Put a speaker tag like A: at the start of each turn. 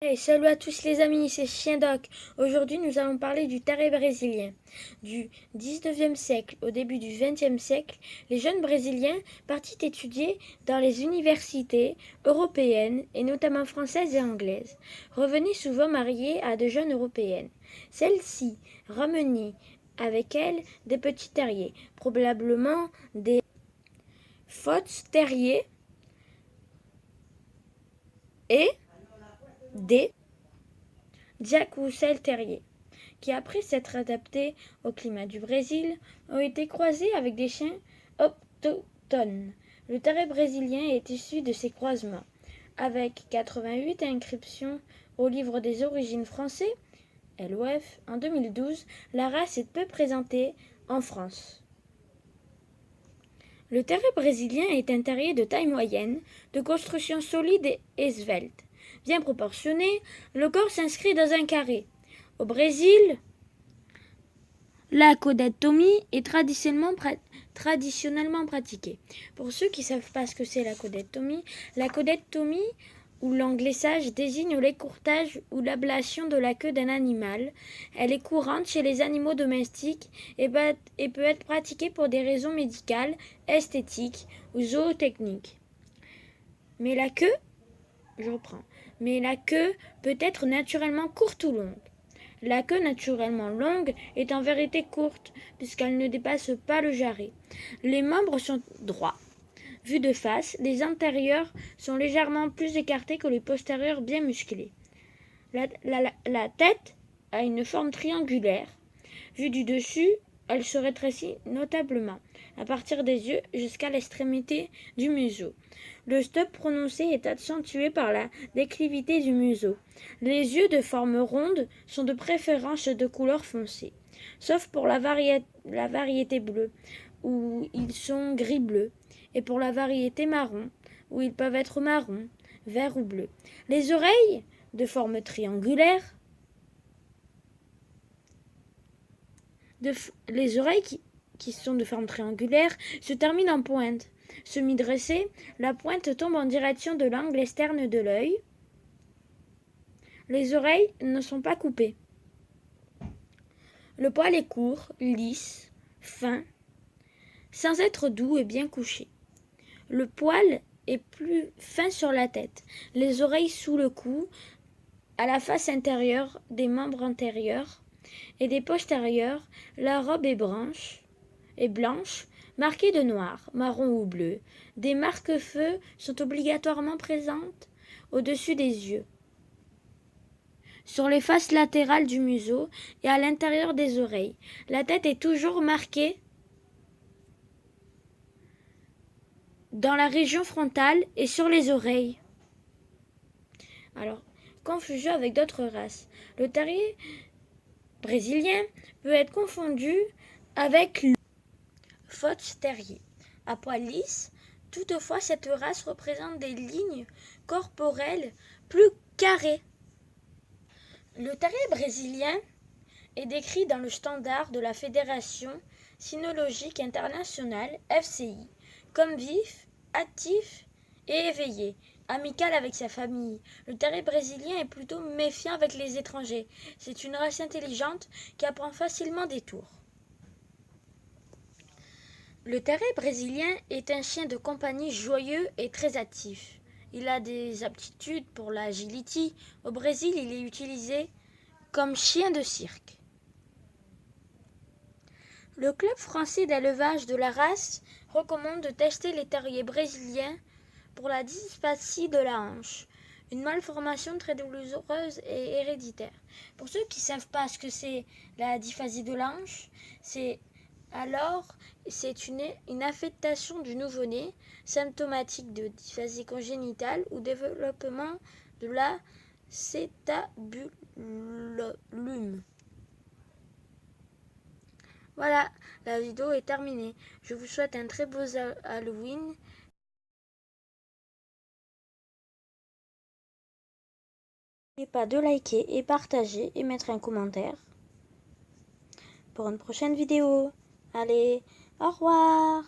A: Hey, salut à tous les amis, c'est Chiendoc. Aujourd'hui, nous allons parler du taré brésilien. Du 19e siècle au début du 20e siècle, les jeunes Brésiliens partirent étudier dans les universités européennes et notamment françaises et anglaises. Revenaient souvent mariés à de jeunes européennes. Celles-ci ramenaient avec elles des petits terriers, probablement des fautes terriers et des Jack-Russell Terrier, qui après s'être adaptés au climat du Brésil, ont été croisés avec des chiens autochtones. Le taré brésilien est issu de ces croisements, avec 88 inscriptions au livre des origines français, LOF, en 2012, la race est peu présentée en France. Le taré brésilien est un terrier de taille moyenne, de construction solide et svelte. Bien proportionné, le corps s'inscrit dans un carré. Au Brésil, la caudectomie est traditionnellement pratiquée. Pour ceux qui ne savent pas ce que c'est la caudectomie ou l'engraissage désigne l'écourtage ou l'ablation de la queue d'un animal. Elle est courante chez les animaux domestiques et peut être pratiquée pour des raisons médicales, esthétiques ou zootechniques. Mais la queue peut être naturellement courte ou longue. La queue naturellement longue est en vérité courte, puisqu'elle ne dépasse pas le jarret. Les membres sont droits. Vus de face, les antérieurs sont légèrement plus écartés que les postérieurs bien musclés. La tête a une forme triangulaire. Vue du dessus, elle se rétrécit notablement, à partir des yeux jusqu'à l'extrémité du museau. Le stop prononcé est accentué par la déclivité du museau. Les yeux de forme ronde sont de préférence de couleur foncée, sauf pour la variété bleue, où ils sont gris-bleu, et pour la variété marron, où ils peuvent être marron, vert ou bleu. Les oreilles, de forme triangulaire, les oreilles qui sont de forme triangulaire se terminent en pointe. Semi-dressée, la pointe tombe en direction de l'angle externe de l'œil. Les oreilles ne sont pas coupées. Le poil est court, lisse, fin, sans être doux et bien couché. Le poil est plus fin sur la tête, les oreilles sous le cou, à la face intérieure des membres antérieurs et des postérieurs. La robe est blanche, marquée de noir, marron ou bleu. Des marque-feux sont obligatoirement présentes au-dessus des yeux, sur les faces latérales du museau et à l'intérieur des oreilles. La tête est toujours marquée dans la région frontale et sur les oreilles. Alors, confusion avec d'autres races. Le terrier brésilien peut être confondu avec le Fox terrier, à poil lisse. Toutefois, cette race représente des lignes corporelles plus carrées. Le terrier brésilien est décrit dans le standard de la Fédération cynologique internationale, FCI, comme vif, actif et éveillé, amical avec sa famille. Le terrier brésilien est plutôt méfiant avec les étrangers. C'est une race intelligente qui apprend facilement des tours. Le terrier brésilien est un chien de compagnie joyeux et très actif. Il a des aptitudes pour l'agility. Au Brésil, il est utilisé comme chien de cirque. Le club français d'élevage de la race recommande de tester les terriers brésiliens pour la dysplasie de la hanche, une malformation très douloureuse et héréditaire. Pour ceux qui ne savent pas ce que c'est la dysphasie de la hanche, c'est une affectation du nouveau-né, symptomatique de dysphasie congénitale ou développement de l'acétabulum. Voilà, la vidéo est terminée. Je vous souhaite un très beau Halloween. N'oubliez pas de liker et partager et mettre un commentaire pour une prochaine vidéo. Allez, au revoir!